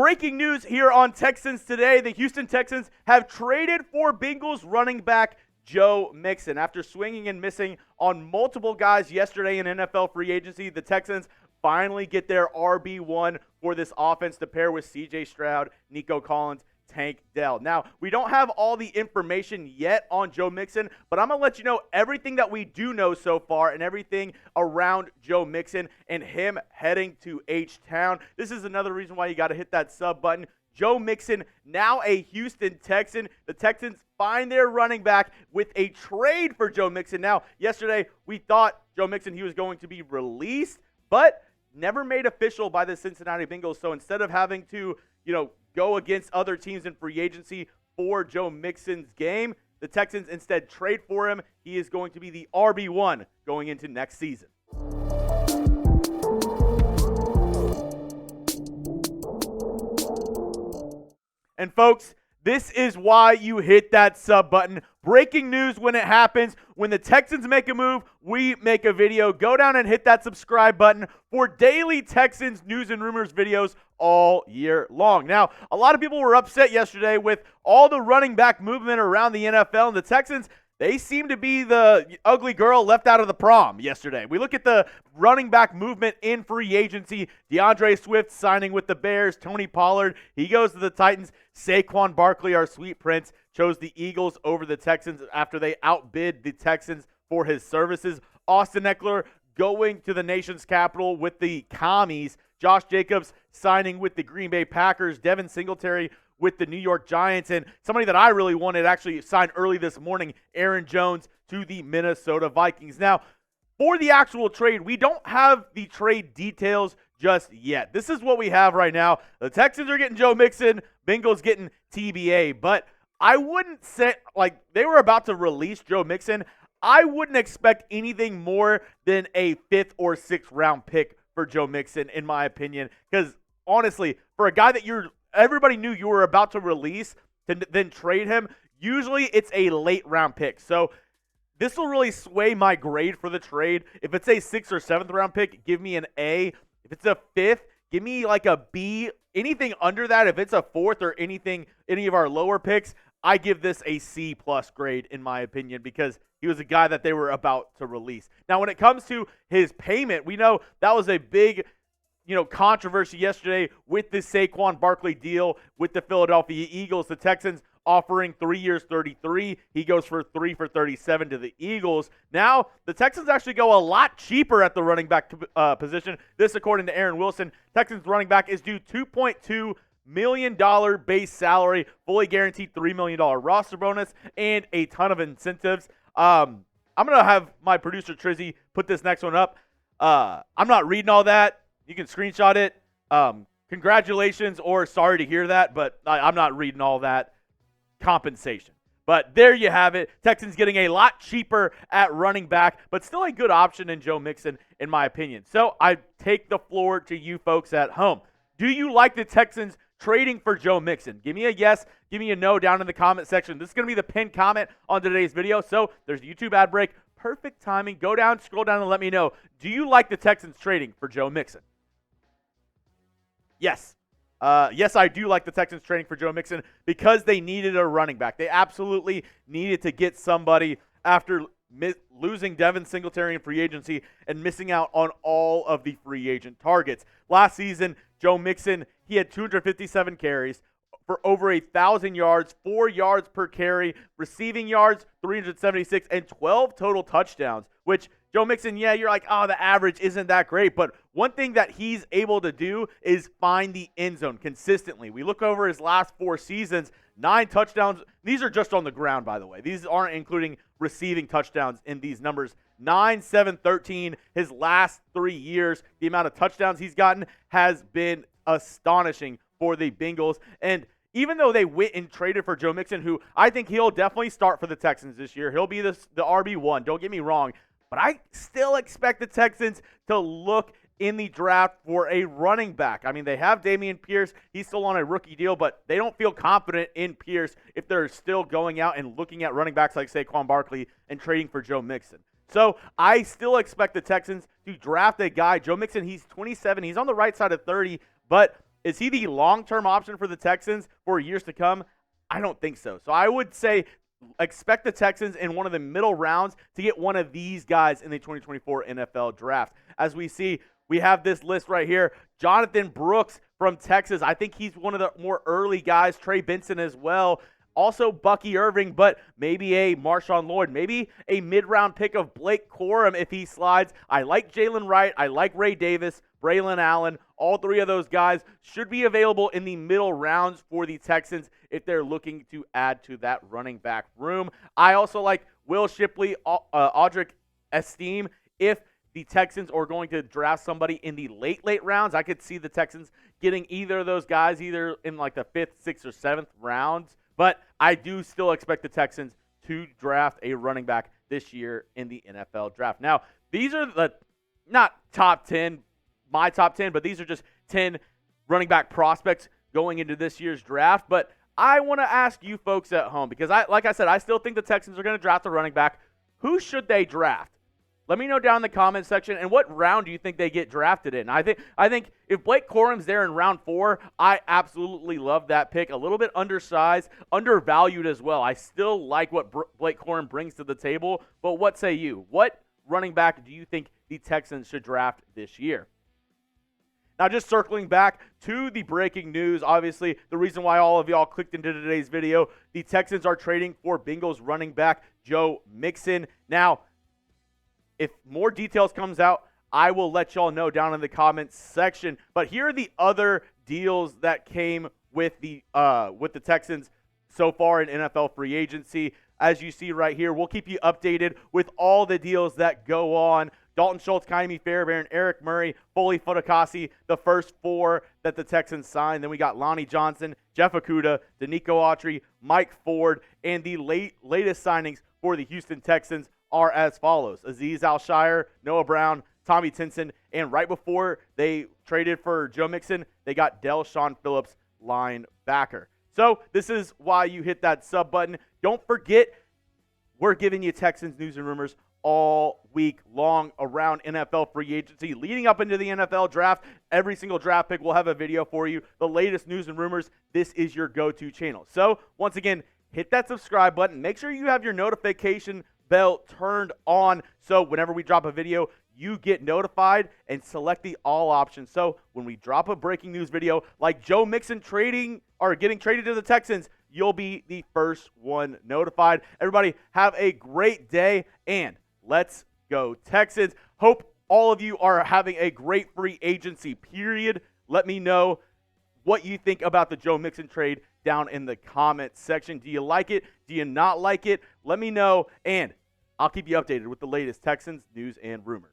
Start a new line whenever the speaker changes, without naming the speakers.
breaking news here on Texans Today. The Houston Texans have traded for Bengals running back Joe Mixon. After swinging and missing on multiple guys yesterday in NFL free agency, the Texans finally get their RB1 for this offense to pair with C.J. Stroud, Nico Collins, Tank Dell. Now, we don't have all the information yet on Joe Mixon, but I'm going to let you know everything that we do know so far and everything around Joe Mixon and him heading to H-Town. This is another reason why you got to hit that sub button. Joe Mixon, now a Houston Texan. The Texans find their running back with a trade for Joe Mixon. Now, yesterday, we thought Joe Mixon, he was going to be released, but never made official by the Cincinnati Bengals. So instead of having to, go against other teams in free agency for Joe Mixon's game, the Texans instead trade for him. He is going to be the RB1 going into next season. And folks, this is why you hit that sub button. Breaking news when it happens. When the Texans make a move, we make a video. Go down and hit that subscribe button for daily Texans news and rumors videos all year long. Now, a lot of people were upset yesterday with all the running back movement around the NFL, and the Texans, they seem to be the ugly girl left out of the prom yesterday. We look at the running back movement in free agency. DeAndre Swift signing with the Bears. Tony Pollard, he goes to the Titans. Saquon Barkley, our sweet prince, chose the Eagles over the Texans after they outbid the Texans for his services. Austin Eckler going to the nation's capital with the Commies. Josh Jacobs signing with the Green Bay Packers. Devin Singletary with the New York Giants, and somebody that I really wanted actually signed early this morning, Aaron Jones to the Minnesota Vikings. Now, for the actual trade, we don't have the trade details just yet. This is what we have right now. The Texans are getting Joe Mixon, Bengals getting TBA, but I wouldn't say, they were about to release Joe Mixon. I wouldn't expect anything more than a 5th or 6th round pick for Joe Mixon, in my opinion, because honestly, for a guy that everybody knew you were about to release to then trade him, usually it's a late round pick. So this will really sway my grade for the trade. If it's a 6th or 7th round pick, give me an A. If it's a 5th, give me like a B. Anything under that, if it's a 4th or any of our lower picks, I give this a C+ grade in my opinion, because he was a guy that they were about to release. Now, when it comes to his payment, we know that was a big controversy yesterday with the Saquon Barkley deal with the Philadelphia Eagles. The Texans offering 3 years, 33. He goes for 3 for 37 to the Eagles. Now, the Texans actually go a lot cheaper at the running back position. This, according to Aaron Wilson, Texans running back is due $2.2 million base salary, fully guaranteed $3 million roster bonus, and a ton of incentives. I'm going to have my producer Trizzy put this next one up. I'm not reading all that. You can screenshot it. Congratulations or sorry to hear that, but I'm not reading all that compensation. But there you have it. Texans getting a lot cheaper at running back, but still a good option in Joe Mixon, in my opinion. So I take the floor to you folks at home. Do you like the Texans trading for Joe Mixon? Give me a yes. Give me a no down in the comment section. This is going to be the pinned comment on today's video. So there's the YouTube ad break. Perfect timing. Go down, scroll down, and let me know. Do you like the Texans trading for Joe Mixon? Yes. Yes, I do like the Texans trading for Joe Mixon because they needed a running back. They absolutely needed to get somebody after losing Devin Singletary in free agency and missing out on all of the free agent targets. Last season, Joe Mixon, he had 257 carries for over 1,000 yards, 4 yards per carry, receiving yards, 376, and 12 total touchdowns, which Joe Mixon, yeah, you're like, oh, the average isn't that great. But one thing that he's able to do is find the end zone consistently. We look over his last 4 seasons, 9 touchdowns. These are just on the ground, by the way. These aren't including receiving touchdowns in these numbers. 9, 7, 13. His last 3 years, the amount of touchdowns he's gotten has been astonishing for the Bengals. And even though they went and traded for Joe Mixon, who I think he'll definitely start for the Texans this year. He'll be the RB1. Don't get me wrong. But I still expect the Texans to look in the draft for a running back. I mean, they have Dameon Pierce. He's still on a rookie deal, but they don't feel confident in Pierce if they're still going out and looking at running backs like Saquon Barkley and trading for Joe Mixon. So I still expect the Texans to draft a guy. Joe Mixon, he's 27. He's on the right side of 30, but Is he the long-term option for the Texans for years to come? I don't think so. So I would say expect the Texans in one of the middle rounds to get one of these guys in the 2024 NFL Draft. As we see, we have this list right here. Jonathan Brooks from Texas. I think he's one of the more early guys. Trey Benson as well. Also Bucky Irving, but maybe a Marshawn Lloyd. Maybe a mid-round pick of Blake Corum if he slides. I like Jalen Wright. I like Ray Davis, Braylon Allen. All three of those guys should be available in the middle rounds for the Texans if they're looking to add to that running back room. I also like Will Shipley, Audric Esteem. If the Texans are going to draft somebody in the late rounds, I could see the Texans getting either of those guys either in like the 5th, 6th, or 7th rounds. But I do still expect the Texans to draft a running back this year in the NFL Draft. Now, these are the not top 10, my top 10, but these are just 10 running back prospects going into this year's draft. But I want to ask you folks at home, because like I said, I still think the Texans are going to draft a running back. Who should they draft? Let me know down in the comment section, and what round do you think they get drafted in? I think if Blake Corum's there in round 4, I absolutely love that pick. A little bit undersized, undervalued as well. I still like what Blake Corum brings to the table, but what say you? What running back do you think the Texans should draft this year? Now, just circling back to the breaking news, obviously, the reason why all of y'all clicked into today's video, the Texans are trading for Bengals running back Joe Mixon. Now, if more details comes out, I will let y'all know down in the comments section. But here are the other deals that came with the Texans so far in NFL free agency. As you see right here, we'll keep you updated with all the deals that go on. Dalton Schultz, Kaimi Fairbairn, Eric Murray, Foley Fudakasi, the first 4 that the Texans signed. Then we got Lonnie Johnson, Jeff Okudah, Denico Autry, Mike Ford, and the latest signings for the Houston Texans are as follows: Azeez Al-Shire, Noah Brown, Tommy Tinson, and right before they traded for Joe Mixon, they got Del'Shawn Phillips, linebacker. So this is why you hit that sub button. Don't forget, we're giving you Texans news and rumors all week long around NFL free agency, leading up into the NFL draft. Every single draft pick will have a video for you. The latest news and rumors, this is your go-to channel. So once again, hit that subscribe button. Make sure you have your notification bell turned on so whenever we drop a video, you get notified, and select the all option. So when we drop a breaking news video like Joe Mixon getting traded to the Texans, you'll be the first one notified. Everybody have a great day, and let's go Texans. Hope all of you are having a great free agency period. Let me know what you think about the Joe Mixon trade down in the comment section. Do you like it? Do you not like it? Let me know, and I'll keep you updated with the latest Texans news and rumors.